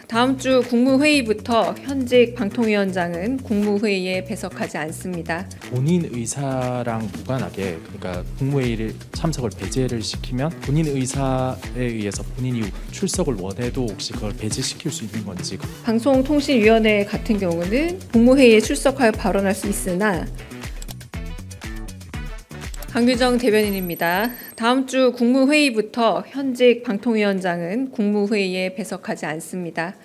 다음 주 국무회의부터 현직 방통위원장은 국무회의에 배석하지 않습니다. 본인 의사랑 무관하게, 그러니까 국무회의를 참석을 배제를 시키면 본인 의사에 의해서 본인이 출석을 원해도 혹시 그걸 배제시킬 수 있는 건지. 방송통신위원회 같은 경우는 국무회의에 출석하여 발언할 수 있으나 강규정 대변인입니다. 다음 주 국무회의부터 현직 방통위원장은 국무회의에 배석하지 않습니다.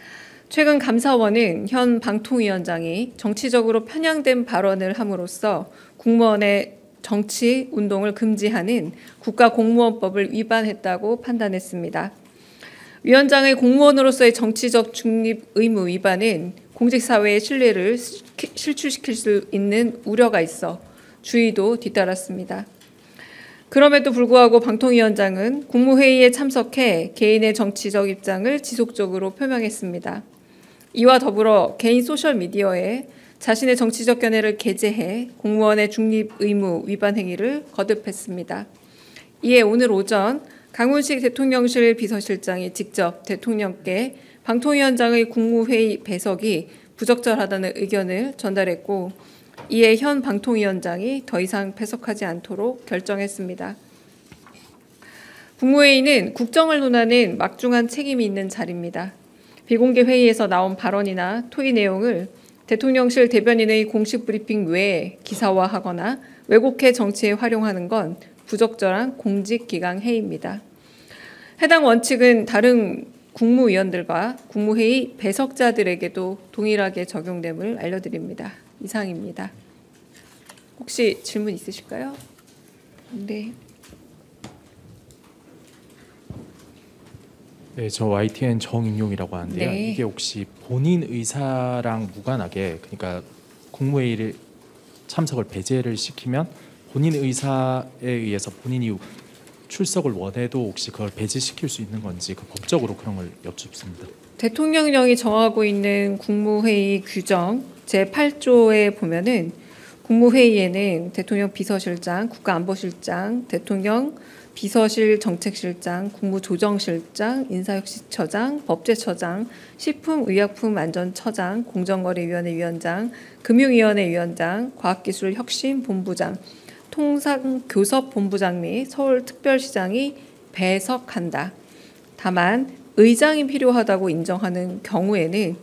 최근 감사원은 현 방통위원장이 정치적으로 편향된 발언을 함으로써 공무원의 정치 운동을 금지하는 국가공무원법을 위반했다고 판단했습니다. 위원장의 공무원으로서의 정치적 중립 의무 위반은 공직사회의 신뢰를 실추시킬 수 있는 우려가 있어 주의도 뒤따랐습니다. 그럼에도 불구하고 방통위원장은 국무회의에 참석해 개인의 정치적 입장을 지속적으로 표명했습니다. 이와 더불어 개인 소셜미디어에 자신의 정치적 견해를 게재해 공무원의 중립 의무 위반 행위를 거듭했습니다. 이에 오늘 오전 강훈식 대통령실 비서실장이 직접 대통령께 방통위원장의 국무회의 배석이 부적절하다는 의견을 전달했고, 이에 현 방통위원장이 더 이상 배석하지 않도록 결정했습니다. 국무회의는 국정을 논하는 막중한 책임이 있는 자리입니다. 비공개 회의에서 나온 발언이나 토의 내용을 대통령실 대변인의 공식 브리핑 외에 기사화하거나 왜곡해 정치에 활용하는 건 부적절한 공직기강 해이입니다. 해당 원칙은 다른 국무위원들과 국무회의 배석자들에게도 동일하게 적용됨을 알려드립니다. 이상입니다. 혹시 질문 있으실까요? 네. 네, 저 YTN 정인용이라고 하는데요. 네. 이게 혹시 본인 의사랑 무관하게, 그러니까 국무회의를 참석을 배제를 시키면 본인 의사에 의해서 본인이 출석을 원해도 혹시 그걸 배제시킬 수 있는 건지, 그 법적으로 그런 걸 여쭙습니다. 대통령령이 정하고 있는 국무회의 규정 제8조에 보면은 국무회의에는 대통령 비서실장, 국가안보실장, 대통령 비서실 정책실장, 국무조정실장, 인사혁신처장, 법제처장, 식품의약품안전처장, 공정거래위원회 위원장, 금융위원회 위원장, 과학기술혁신본부장, 통상교섭본부장 및 서울특별시장이 배석한다. 다만 의장이 필요하다고 인정하는 경우에는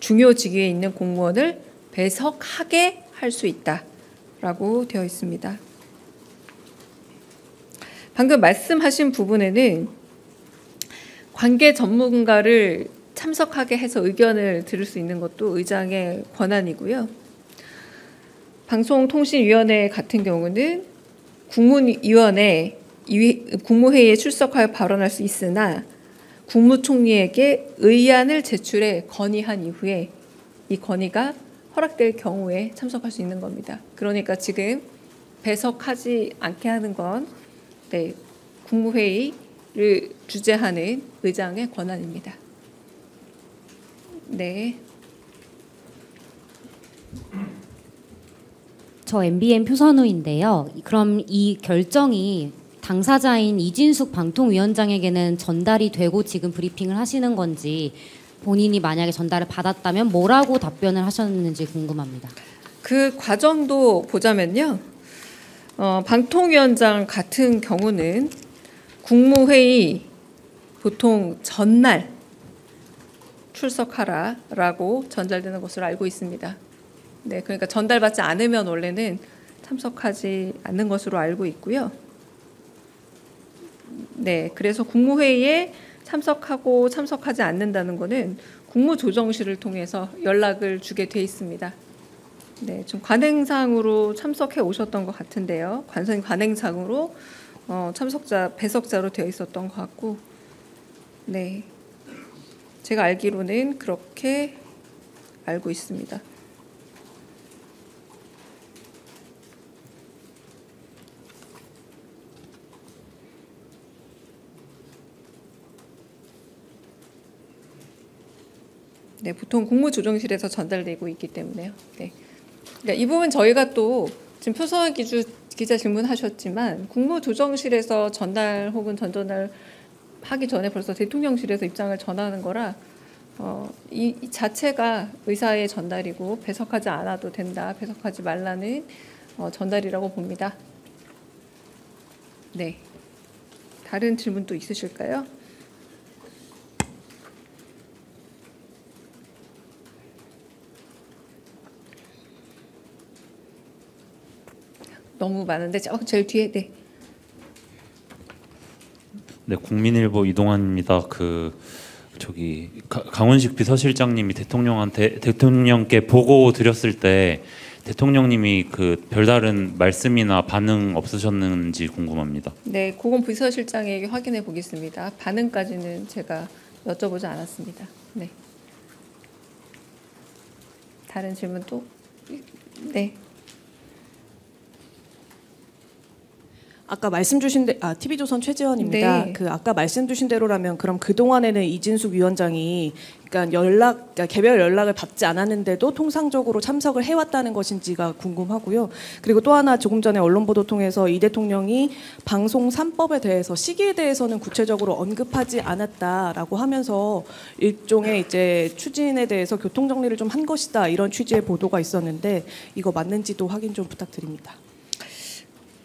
중요 직위에 있는 공무원을 배석하게 할 수 있다라고 되어 있습니다. 방금 말씀하신 부분에는 관계 전문가를 참석하게 해서 의견을 들을 수 있는 것도 의장의 권한이고요. 방송통신위원회 같은 경우는 국무회의에 출석하여 발언할 수 있으나 국무총리에게 의안을 제출해 건의한 이후에 이 건의가 허락될 경우에 참석할 수 있는 겁니다. 그러니까 지금 배석하지 않게 하는 건 국무회의를 주재하는 의장의 권한입니다. 네. 저 MBN 표선우인데요. 그럼 이 결정이 당사자인 이진숙 방통위원장에게는 전달이 되고 지금 브리핑을 하시는 건지, 본인이 만약에 전달을 받았다면 뭐라고 답변을 하셨는지 궁금합니다. 그 과정도 보자면요. 방통위원장 같은 경우는 국무회의 보통 전날 출석하라라고 전달되는 것으로 알고 있습니다. 네, 그러니까 전달받지 않으면 원래는 참석하지 않는 것으로 알고 있고요. 네, 그래서 국무회의에 참석하고 참석하지 않는다는 것은 국무조정실을 통해서 연락을 주게 돼 있습니다. 네, 좀 관행상으로 참석해 오셨던 것 같은데요. 관행상으로 배석자로 되어 있었던 것 같고, 네, 제가 알기로는 그렇게 알고 있습니다. 네, 보통 국무조정실에서 전달되고 있기 때문에요. 네. 그러니까 이 부분 저희가 또 지금 표선 기자 질문하셨지만 국무조정실에서 전달 혹은 전전달 하기 전에 벌써 대통령실에서 입장을 전하는 거라 이 자체가 의사의 전달이고 배석하지 않아도 된다, 배석하지 말라는 전달이라고 봅니다. 네. 다른 질문 또 있으실까요? 너무 많은데 제일 뒤에. 네. 네, 국민일보 이동환입니다. 강훈식 비서실장님이 대통령께 보고 드렸을 때 대통령님이 별다른 말씀이나 반응 없으셨는지 궁금합니다. 네, 그건 비서실장에게 확인해 보겠습니다. 반응까지는 제가 여쭤보지 않았습니다. 네. 다른 질문 또? 네. 아까 말씀 주신 TV조선 최지원입니다. 네. 아까 말씀 주신 대로라면 그럼 그 동안에는 이진숙 위원장이 그러니까 개별 연락을 받지 않았는데도 통상적으로 참석을 해왔다는 것인지가 궁금하고요. 그리고 또 하나 조금 전에 언론 보도 통해서 이 대통령이 방송 3법에 대해서 시기에 대해서는 구체적으로 언급하지 않았다라고 하면서 일종의 이제 추진에 대해서 교통 정리를 좀 한 것이다 이런 취지의 보도가 있었는데 이거 맞는지도 확인 좀 부탁드립니다.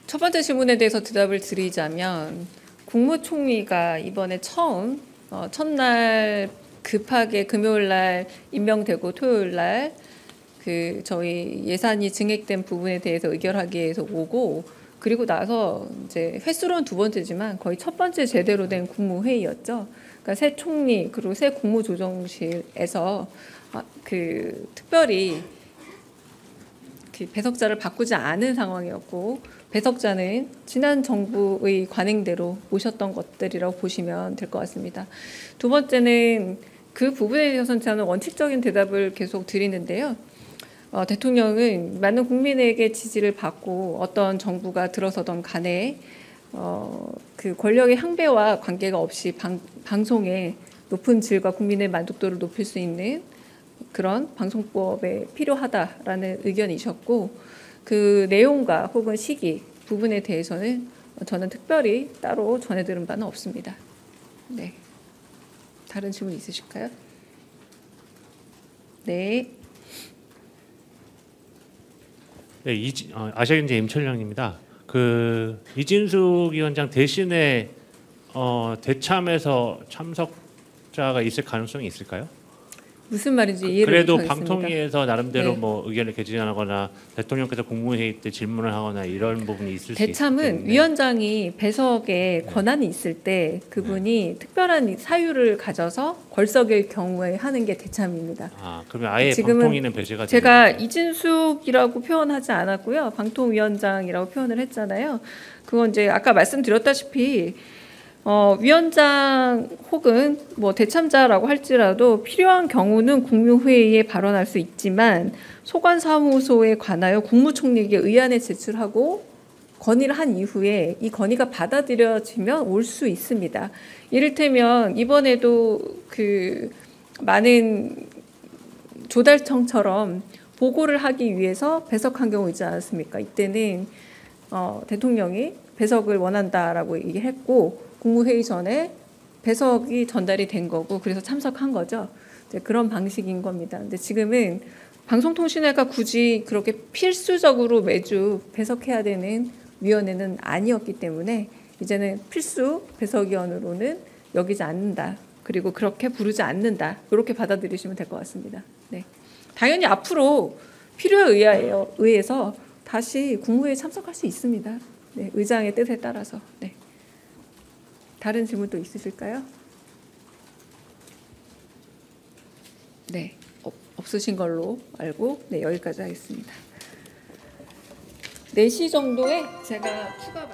첫 번째 질문에 대해서 대답을 드리자면 국무총리가 이번에 처음 첫날 급하게 금요일날 임명되고 토요일날 저희 예산이 증액된 부분에 대해서 의결하기 위해서 오고, 그리고 나서 이제 횟수로는 두 번째지만 거의 첫 번째 제대로 된 국무회의였죠. 그러니까 새 총리 그리고 새 국무조정실에서 특별히 배석자를 바꾸지 않은 상황이었고, 배석자는 지난 정부의 관행대로 모셨던 것들이라고 보시면 될 것 같습니다. 두 번째는 그 부분에 대해서는 저는 원칙적인 대답을 계속 드리는데요. 대통령은 많은 국민에게 지지를 받고 어떤 정부가 들어서던 간에 그 권력의 향배와 관계가 없이 방송의 높은 질과 국민의 만족도를 높일 수 있는 그런 방송법에 필요하다라는 의견이셨고, 그 내용과 혹은 시기 부분에 대해서는 저는 특별히 따로 전해들은 바는 없습니다. 네. 다른 질문 있으실까요? 네. 네, 아시아경제 임철량입니다. 이진숙 위원장 대신에 대참에서 참석자가 있을 가능성이 있을까요? 무슨 말인지 이해를 그래도 못하겠습니다. 방통위에서 나름대로 네. 의견을 개진하거나 대통령께서 국무회의 때 질문을 하거나 이런 부분이 있을 수 있기 대참은 때문에. 위원장이 배석에 권한이 있을 때 그분이 특별한 사유를 가져서 걸석일 경우에 하는 게 대참입니다. 그러면 아예 지금은 방통위는 배제가 제가 되는 거죠? 이진숙이라고 표현하지 않았고요. 방통위원장이라고 표현을 했잖아요. 그건 이제 아까 말씀드렸다시피 위원장 혹은 대참자라고 할지라도 필요한 경우는 국무회의에 발언할 수 있지만 소관사무소에 관하여 국무총리에게 의안을 제출하고 건의를 한 이후에 이 건의가 받아들여지면 올 수 있습니다. 이를테면 이번에도 많은 조달청처럼 보고를 하기 위해서 배석한 경우 있지 않았습니까? 이때는 대통령이 배석을 원한다라고 얘기했고 국무회의 전에 배석이 전달이 된 거고 그래서 참석한 거죠. 이제 그런 방식인 겁니다. 근데 지금은 방송통신회가 굳이 그렇게 필수적으로 매주 배석해야 되는 위원회는 아니었기 때문에 이제는 필수 배석위원으로는 여기지 않는다. 그리고 그렇게 부르지 않는다. 이렇게 받아들이시면 될 것 같습니다. 네. 당연히 앞으로 필요에 의해서 다시 국무회의에 참석할 수 있습니다. 네. 의장의 뜻에 따라서. 네. 다른 질문 또 있으실까요? 네, 없으신 걸로 알고 여기까지 하겠습니다. 4시 정도에 제가 추가